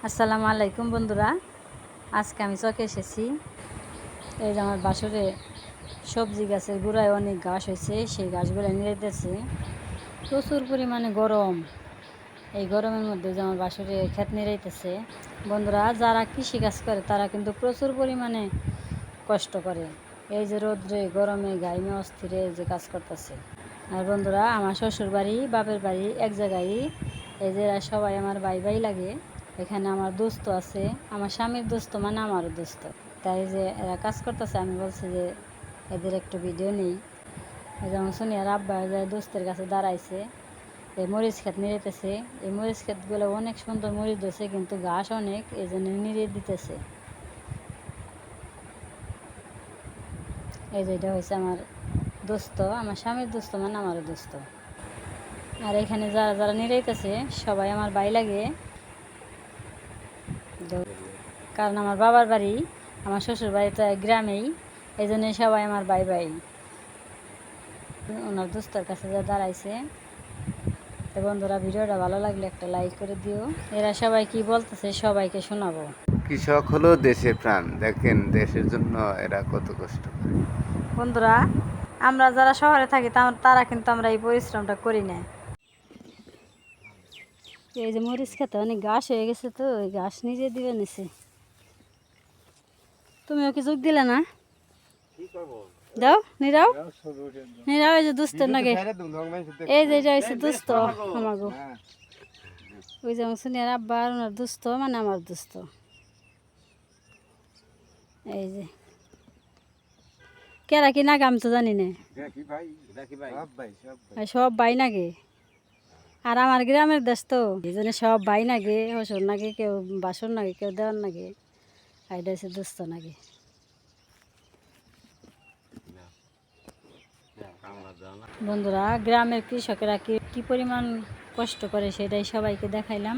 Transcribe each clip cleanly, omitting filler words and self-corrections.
আসসালামু আলাইকুম বন্ধুরা, আজকে আমি চকে এসেছি। এই যে আমার বাসরে সবজি গাছের গোড়ায় অনেক ঘাস হয়েছে, সেই ঘাসগুলো নিড়াইতেছে। প্রচুর পরিমাণে গরম, এই গরমের মধ্যে যে আমার বাসরে ক্ষেত নিড়াইতেছে। বন্ধুরা, যারা কৃষিকাজ করে তারা কিন্তু প্রচুর পরিমাণে কষ্ট করে। এই যে রোদ্রে গরমে গাইমে অস্থিরে যে কাজ করতেছে। আর বন্ধুরা, আমার শ্বশুর বাড়ি বাপের বাড়ি এক জায়গায়। এই যে সবাই আমার ভাই ভাই লাগে। এখানে আমার দোস্ত আছে, আমার স্বামীর দোস্ত মানে আমারও দোস্ত। তাই যে এরা কাজ করতেছে, আমি বলছি যে এদের একটু ভিডিও নেই। যেমন সোনিয়ার আব্বা যায় দোস্তের কাছে দাঁড়াইছে, এই মরিচ ক্ষেত নিড়াইতেছে। এই মরিচ ক্ষেতগুলো অনেক সুন্দর মরিচ ধরছে, কিন্তু ঘাস অনেক, এই জন্য নিড়িয়ে দিতেছে। এই যে এটা হয়েছে আমার দোস্ত, আমার স্বামীর দোস্ত মানে আমারও দোস্ত। আর এখানে যারা যারা নিড়াইতেছে সবাই আমার ভাই লাগে। কারণ আমার বাবার বাড়ি, আমার শ্বশুর বাড়ি তো গ্রামেই, এই জন্যই সবাই আমার ভাই ভাই। ওনার দোস্তের কাছে যা দাঁড়াইছে। তো বন্ধুরা, ভিডিওটা ভালো লাগলে একটা লাইক করে দিও। এরা সবাই কি বলতেছে সবাইকে শোনাবো। কৃষক হলো দেশের প্রাণ। দেখেন দেশের জন্য এরা কত কষ্ট করে। বন্ধুরা, আমরা যারা শহরে থাকি তারা কিন্তু আমরা এই পরিশ্রমটা করি না। এই যে মরিচ খেতে অনেক ঘাস হয়ে গেছে, তো ওই ঘাস নিজে দিবে নিছে। তুমিও কি যোগ দিলে না? দাও, নিরাও নিরাও। এই যে দুস্থের নাকি, এই যে এটা হয়েছে দুস্থ আমাগো। ওই যে আমার সোনিয়ার আব্বা আর ওনার দুস্থ মানে আমার দুস্থ। এই যে কেরা কি নাকি আমি তো জানি না, সব ভাই নাকি। আর আমার গ্রামের দেশ তো, এই জন্য সব ভাই নাকি, হসর নাকি, কেউ বাসন নাকি, কেউ দেওয়ার নাকি। এটা হচ্ছে দুস্থ নাকি। বন্ধুরা, গ্রামের কৃষকেরা কি পরিমাণ কষ্ট করে সেটাই সবাইকে দেখাইলাম।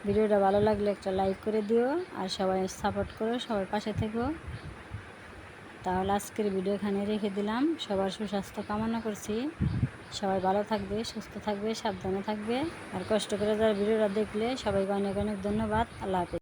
ভিডিওটা ভালো লাগলে একটা লাইক করে দিও, আর সবাই সাপোর্ট করো, সবার পাশে থেকো। তাহলে আজকের ভিডিও এখানে রেখে দিলাম। সবার সুস্বাস্থ্য কামনা করছি। সবাই ভালো থাকবে, সুস্থ থাকবে, সাবধানে থাকবে। আর কষ্ট করে যারা ভিডিওটা দেখলে সবাইকে অনেক অনেক ধন্যবাদ। আল্লাহ হাফেজ।